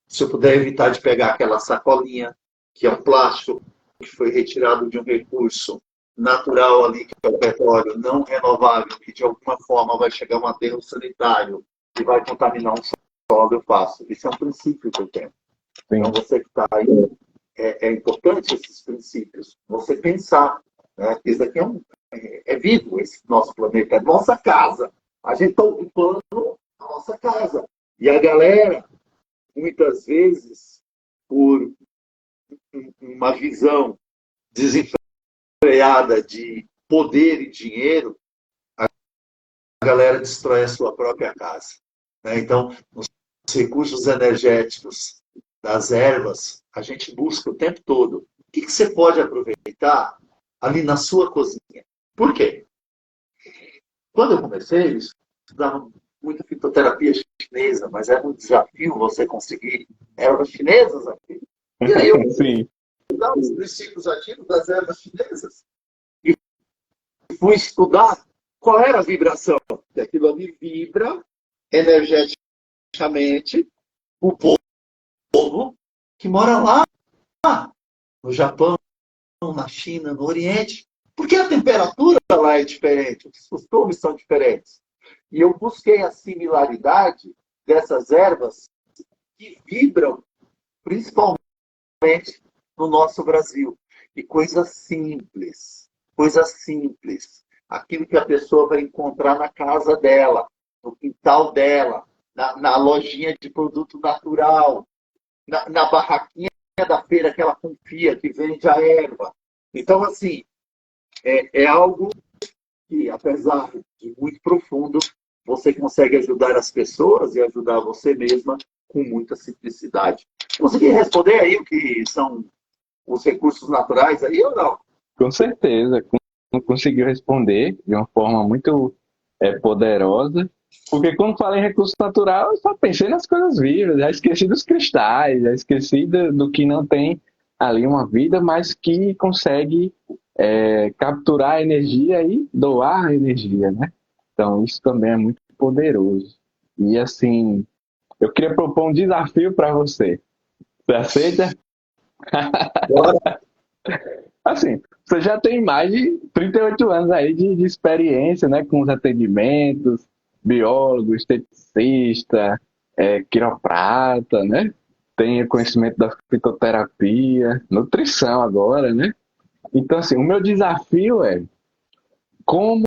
se eu puder evitar de pegar aquela sacolinha, que é um plástico que foi retirado de um recurso natural ali, que é o petróleo não renovável, que de alguma forma vai chegar a um aterro sanitário e vai contaminar um solo, eu faço. Isso é um princípio que eu tenho. Sim. Então, você que está aí, é importante esses princípios. Você pensar, né? Isso aqui é vivo, esse nosso planeta, é nossa casa. A gente está ocupando a nossa casa. E a galera, muitas vezes, por uma visão desenfreada de poder e dinheiro, a galera destrói a sua própria casa. Então, os recursos energéticos das ervas, a gente busca o tempo todo. O que você pode aproveitar ali na sua cozinha? Por quê? Quando eu comecei, eu estudava muita fitoterapia chinesa, mas era um desafio você conseguir ervas chinesas aqui. E aí eu estudava os princípios ativos das ervas chinesas e fui estudar qual era a vibração. E aquilo ali vibra energeticamente o povo que mora lá, no Japão, na China, no Oriente. Porque a temperatura lá é diferente, os costumes são diferentes. E eu busquei a similaridade dessas ervas que vibram, principalmente no nosso Brasil. E coisas simples. Aquilo que a pessoa vai encontrar na casa dela, no quintal dela, na lojinha de produto natural, na barraquinha da feira que ela confia, que vende a erva. Então, assim, é algo que, apesar de muito profundo, você consegue ajudar as pessoas e ajudar você mesma com muita simplicidade. Consegui responder aí o que são os recursos naturais aí ou não? Com certeza, conseguiu responder de uma forma muito poderosa, porque quando falei em recurso natural, eu só pensei nas coisas vivas, já esqueci dos cristais, já esqueci do que não tem ali uma vida, mas que consegue capturar a energia e doar a energia, né? Então, isso também é muito poderoso. E, assim, eu queria propor um desafio para você. Você aceita? Bora. Assim, você já tem mais de 38 anos aí de experiência, né? Com os atendimentos, biólogo, esteticista, quiroprata, né? Tem conhecimento da fitoterapia, nutrição agora, né? Então, assim, o meu desafio é como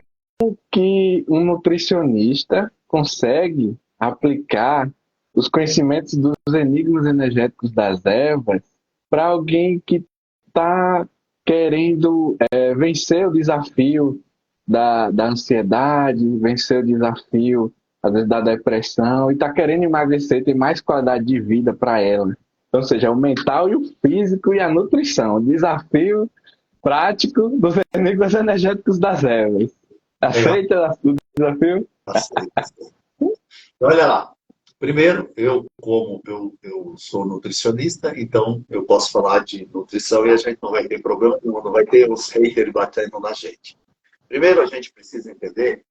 que um nutricionista consegue aplicar os conhecimentos dos enigmas energéticos das ervas para alguém que está querendo vencer o desafio da ansiedade, vencer o desafio, às vezes, da depressão, e está querendo emagrecer, ter mais qualidade de vida para ela. Então, ou seja, o mental e o físico e a nutrição. O desafio prático dos enigmas energéticos das ervas. Aceita o desafio? Aceita. Olha lá. Primeiro, como eu sou nutricionista, então eu posso falar de nutrição e a gente não vai ter problema nenhum, não vai ter os haters batendo na gente. Primeiro, a gente precisa entender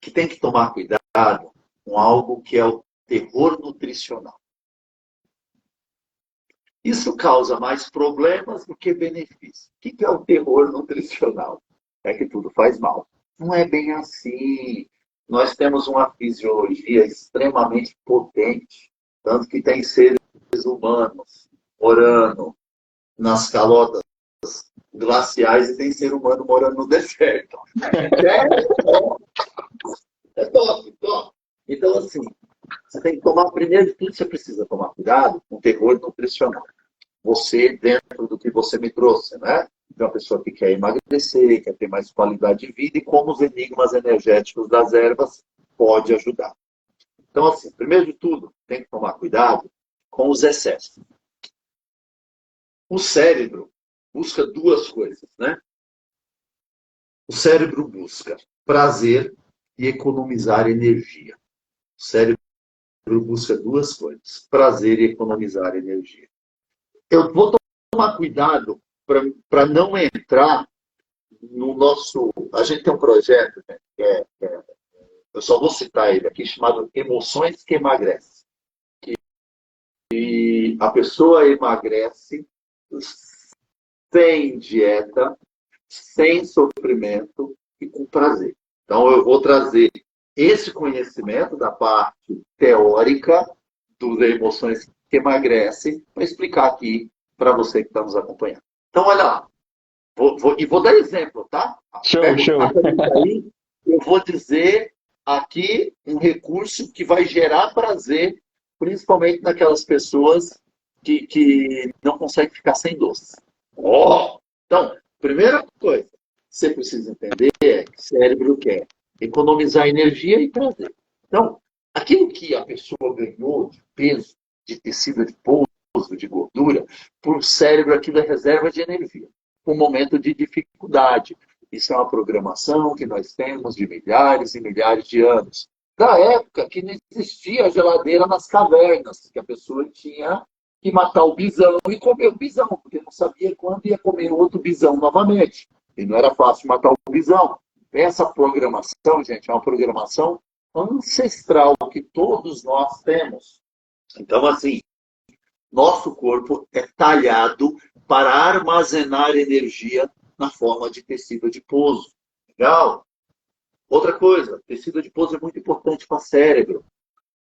que tem que tomar cuidado com algo que é o terror nutricional. Isso causa mais problemas do que benefícios. O que é o terror nutricional? é que tudo faz mal. Não é bem assim. Nós temos uma fisiologia extremamente potente, tanto que tem seres humanos morando nas calotas glaciais e tem ser humano morando no deserto. É top, top. Então, assim, você tem que tomar, primeiro de tudo, você precisa tomar cuidado com o terror nutricional. Você, dentro do que você me trouxe, né? De uma pessoa que quer emagrecer, quer ter mais qualidade de vida e como os enigmas energéticos das ervas pode ajudar. Então, assim, primeiro de tudo, tem que tomar cuidado com os excessos. O cérebro busca duas coisas, né? O cérebro busca prazer e economizar energia. O cérebro busca duas coisas, prazer e economizar energia. Eu vou tomar cuidado para não entrar no nosso... A gente tem um projeto, né, eu só vou citar ele aqui, chamado Emoções que Emagrecem. E a pessoa emagrece sem dieta, sem sofrimento e com prazer. Então, eu vou trazer esse conhecimento da parte teórica das emoções que emagrecem para explicar aqui para você que está nos acompanhando. Então, olha lá. Vou dar exemplo, tá? Show, Pega show. aí, eu vou dizer aqui um recurso que vai gerar prazer, principalmente naquelas pessoas que não conseguem ficar sem doce. Oh! Então, primeira coisa, você precisa entender é que o cérebro quer economizar energia e prazer. Então, aquilo que a pessoa ganhou de peso, de tecido adiposo, de gordura, para o cérebro aquilo é reserva de energia. Um momento de dificuldade. Isso é uma programação que nós temos de milhares e milhares de anos. Da época que não existia geladeira nas cavernas, que a pessoa tinha que matar o bisão e comer o bisão, porque não sabia quando ia comer outro bisão novamente. E não era fácil matar o bisão. Essa programação, gente, é uma programação ancestral que todos nós temos. Então, assim, nosso corpo é talhado para armazenar energia na forma de tecido adiposo. Legal? Outra coisa, tecido adiposo é muito importante para o cérebro.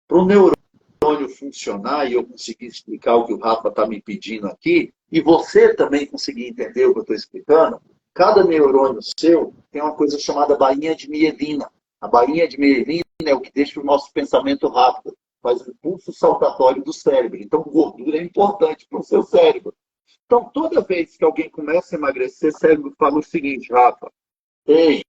Para o neurônio funcionar e eu conseguir explicar o que o Rafa está me pedindo aqui, e você também conseguir entender o que eu estou explicando, cada neurônio seu tem uma coisa chamada bainha de mielina. A bainha de mielina é o que deixa o nosso pensamento rápido, faz o impulso saltatório do cérebro. Então, gordura é importante para o seu cérebro. Então, toda vez que alguém começa a emagrecer, o cérebro fala o seguinte, Rafa, ei,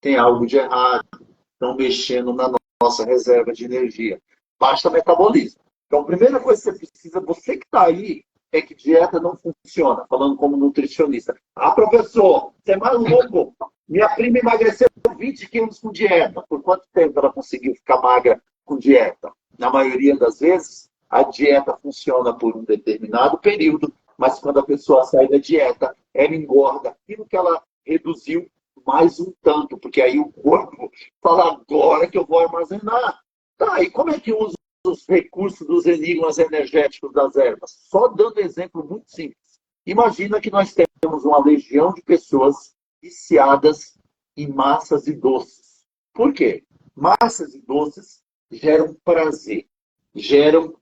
tem algo de errado, estão mexendo na nossa reserva de energia. Baixa metabolismo. Então, a primeira coisa que você precisa, você que está aí, é que dieta não funciona, falando como nutricionista. Ah, professor, você é maluco. Minha prima emagreceu 20 quilos com dieta. Por quanto tempo ela conseguiu ficar magra com dieta? Na maioria das vezes, a dieta funciona por um determinado período, mas quando a pessoa sai da dieta, ela engorda aquilo que ela reduziu mais um tanto, porque aí o corpo fala, agora que eu vou armazenar. Tá, e como é que usa os recursos dos enigmas energéticos das ervas? Só dando exemplo muito simples. Imagina que nós temos uma legião de pessoas viciadas em massas e doces. Por quê? Massas e doces geram prazer. Geram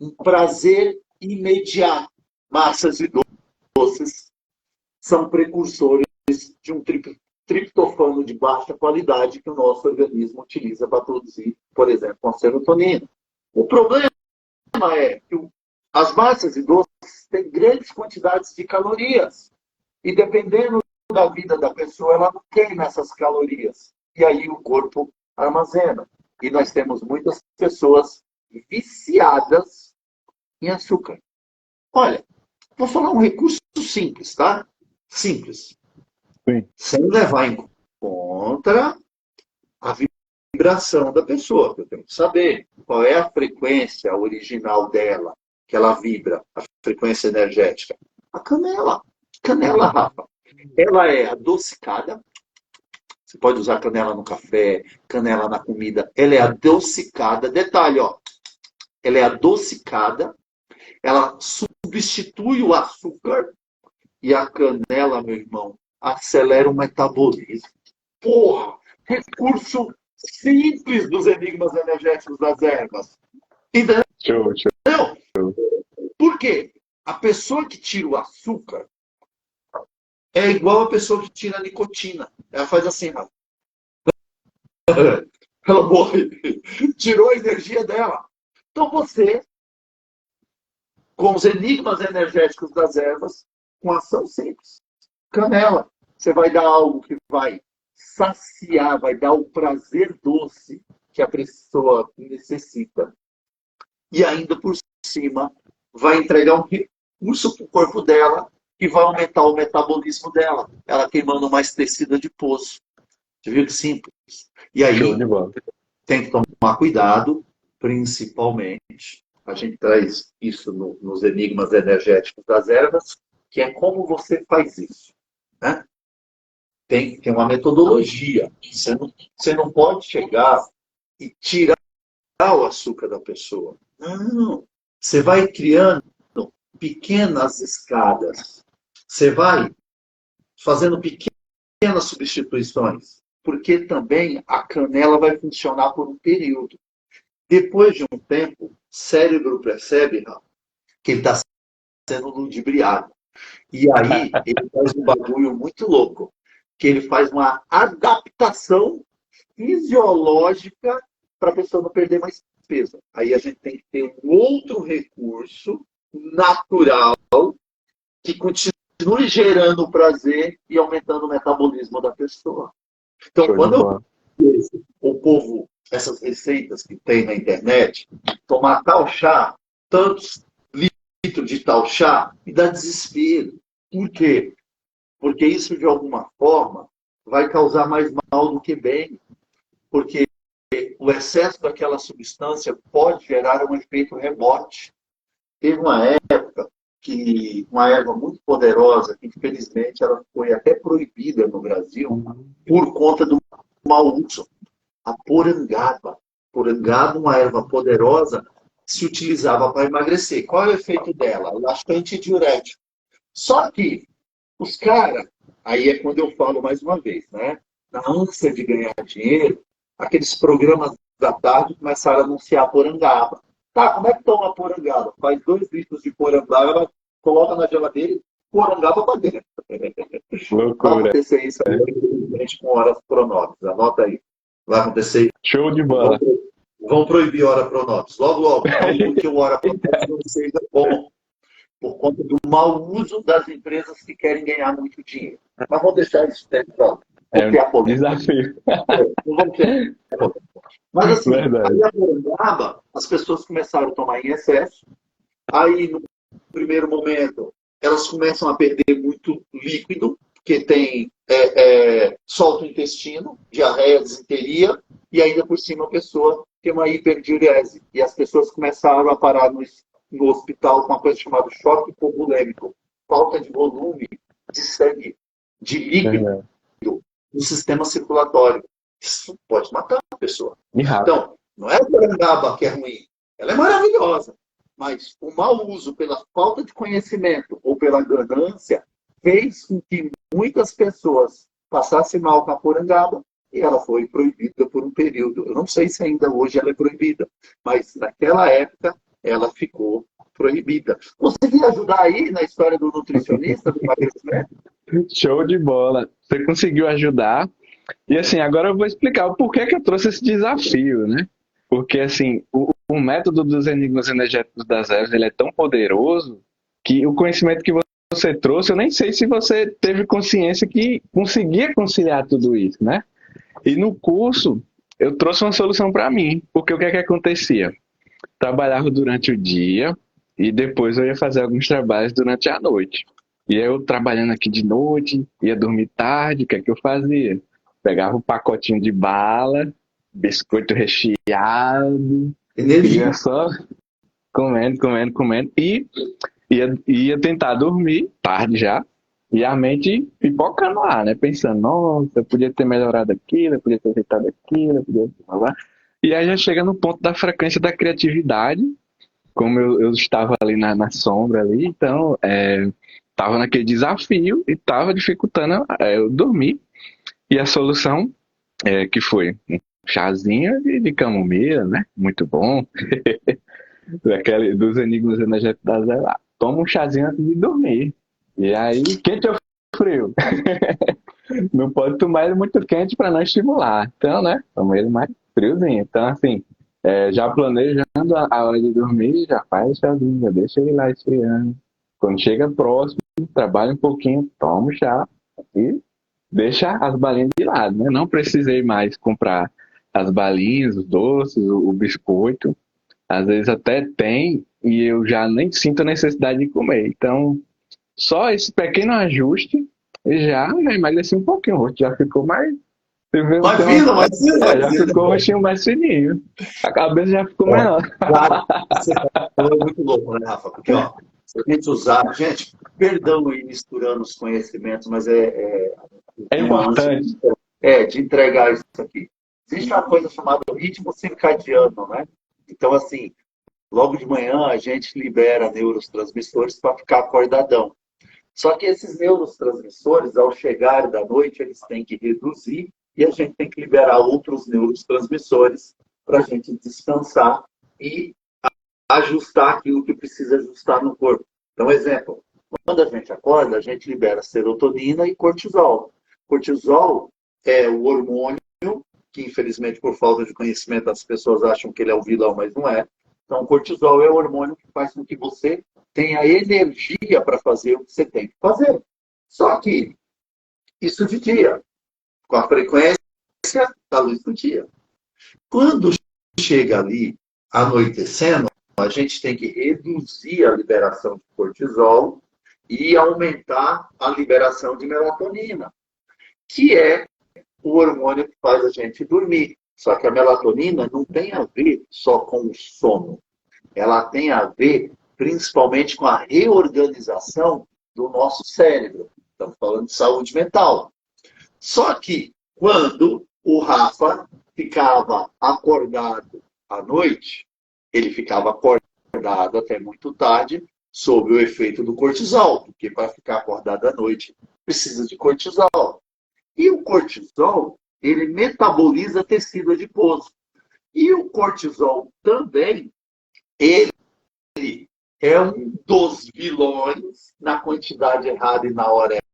um prazer imediato. Massas e doces são precursores de um triptofano de baixa qualidade que o nosso organismo utiliza para produzir, por exemplo, a serotonina. O problema é que as massas e doces têm grandes quantidades de calorias. E dependendo da vida da pessoa, ela não queima essas calorias. E aí o corpo armazena. E nós temos muitas pessoas viciadas em açúcar. Olha, vou falar um recurso simples, tá? Simples. Sim. Sem levar em conta a vibração da pessoa. Eu tenho que saber qual é a frequência original dela, que ela vibra, a frequência energética. A canela. Canela, Rafa. Ela é adocicada. Você pode usar canela no café, canela na comida. Ela é adocicada. Detalhe, ó. Ela é adocicada. Ela substitui o açúcar. E a canela, meu irmão, acelera o metabolismo. Porra! Recurso simples dos enigmas energéticos das ervas. Entendeu? Show, show. Por quê? A pessoa que tira o açúcar é igual a pessoa que tira a nicotina. Ela faz assim, ó. Ela morre. Tirou a energia dela. Então você, com os enigmas energéticos das ervas, com ação simples. Canela. Você vai dar algo que vai saciar, vai dar o prazer doce que a pessoa necessita. E ainda por cima, vai entregar um recurso para o corpo dela que vai aumentar o metabolismo dela. Ela queimando mais tecido adiposo. Você viu que simples? E Show aí, de bola. tem que tomar cuidado, principalmente, a gente traz isso nos enigmas energéticos das ervas, que é como você faz isso. Né? Tem uma metodologia. Você não pode chegar e tirar o açúcar da pessoa. Não. Você vai criando pequenas escadas. Você vai fazendo pequenas substituições. Porque também a canela vai funcionar por um período. Depois de um tempo, o cérebro percebe que ele está sendo ludibriado. E aí ele faz um bagulho muito louco, que ele faz uma adaptação fisiológica para a pessoa não perder mais peso. Aí a gente tem que ter um outro recurso natural que continue gerando o prazer e aumentando o metabolismo da pessoa. Então, Show de quando bola. o povo, essas receitas que tem na internet, tomar tal chá, tantos litros de tal chá, me dá desespero. Por quê? Porque isso, de alguma forma, vai causar mais mal do que bem. Porque o excesso daquela substância pode gerar um efeito rebote. Teve uma época que uma erva muito poderosa, que infelizmente ela foi até proibida no Brasil por conta do mau uso. A porangaba. Porangaba, uma erva poderosa, se utilizava para emagrecer. Qual é o efeito dela? Laxante diurético. Só que os caras, aí é quando eu falo mais uma vez, né? Na ânsia de ganhar dinheiro, aqueles programas da tarde começaram a anunciar porangaba. Tá, como é que toma porangaba? Faz 2 litros de porangaba, coloca na geladeira e porangaba para dentro. Vai Loucura. acontecer isso com horas pronobis. Anota aí. Vai acontecer. Show de bola. Vão proibir hora pronobis. Logo, logo. Não porque o hora pronobis não seja bom. Por conta do mau uso das empresas que querem ganhar muito dinheiro. Mas vamos deixar isso dentro para É um desafio. Não vamos ter. Mas assim, Verdade. aí a porangaba, as pessoas começaram a tomar em excesso. Aí, no primeiro momento, elas começam a perder muito líquido, porque tem solta o intestino, diarreia, desinteria, e ainda por cima a pessoa tem uma hiperdiurese. E as pessoas começaram a parar no hospital com uma coisa chamada choque hipogulêmico, falta de volume de sangue, de líquido no sistema circulatório. Isso pode matar a pessoa. Então, não é a porangaba que é ruim, ela é maravilhosa. Mas o mau uso pela falta de conhecimento ou pela ganância fez com que muitas pessoas passassem mal com a porangaba e ela foi proibida por um período. Eu não sei se ainda hoje ela é proibida, mas naquela época ela ficou proibida. Consegui ajudar aí na história do nutricionista, do emagrecimento? Show de bola. Você conseguiu ajudar. E assim, agora eu vou explicar o porquê que eu trouxe esse desafio, né? Porque assim, o método dos enigmas energéticos das ervas, ele é tão poderoso que o conhecimento que você trouxe, eu nem sei se você teve consciência que conseguia conciliar tudo isso, né? E no curso, eu trouxe uma solução para mim, porque o que é que acontecia? Trabalhava durante o dia e depois eu ia fazer alguns trabalhos durante a noite. E eu trabalhando aqui de noite, ia dormir tarde, o que é que eu fazia? Pegava um pacotinho de bala, biscoito recheado, ia só comendo, comendo, comendo, e ia tentar dormir, tarde já, e a mente pipocando lá, né? Pensando, nossa, eu podia ter melhorado aquilo, eu podia ter feito aquilo, eu podia falar. E aí já chega no ponto da frequência da criatividade, como eu estava ali na sombra ali, então tava naquele desafio e tava dificultando eu dormir. E a solução que foi um chazinho de camomila, né? Muito bom. Dos enigmas energéticos da Zé lá. Toma um chazinho antes de dormir. E aí, quente ou frio? Não pode tomar ele muito quente para não estimular. Então, né? Toma ele mais friozinho. Então, assim, já planejando a hora de dormir, já faz chazinho, já deixa ele lá esfriando. Quando chega próximo, trabalha um pouquinho, toma o chá e deixa as balinhas de lado, né? Não precisei mais comprar as balinhas, os doces, o biscoito. Às vezes até tem e eu já nem sinto a necessidade de comer. Então, só esse pequeno ajuste já emagreci um pouquinho. O rosto já ficou mais. Você vê, Mas tem fina, mas fina, já ficou o rostinho mais fininho. A cabeça já ficou menor. Claro, você falou é muito louco, né, Rafa? Porque, ó, se a gente usar, gente, perdão ir misturando os conhecimentos, mas É nuance importante. de entregar isso aqui. Existe uma coisa chamada ritmo circadiano, né? Então, assim, logo de manhã a gente libera neurotransmissores para ficar acordadão. Só que esses neurotransmissores, ao chegar da noite, eles têm que reduzir e a gente tem que liberar outros neurotransmissores para a gente descansar e ajustar aquilo que precisa ajustar no corpo. Então, exemplo, quando a gente acorda, a gente libera serotonina e cortisol. Cortisol é o hormônio que, infelizmente, por falta de conhecimento, as pessoas acham que ele é o vilão, mas não é. Então, o cortisol é o hormônio que faz com que você tenha energia para fazer o que você tem que fazer. Só que isso de dia, com a frequência da luz do dia. Quando chega ali anoitecendo, a gente tem que reduzir a liberação de cortisol e aumentar a liberação de melatonina, que é o hormônio que faz a gente dormir. Só que a melatonina não tem a ver só com o sono. Ela tem a ver principalmente com a reorganização do nosso cérebro. Estamos falando de saúde mental. Só que quando o Rafa ficava acordado à noite, ele ficava acordado até muito tarde, sob o efeito do cortisol, porque para ficar acordado à noite precisa de cortisol. E o cortisol, ele metaboliza tecido adiposo. E o cortisol também, ele é um dos vilões na quantidade errada e na hora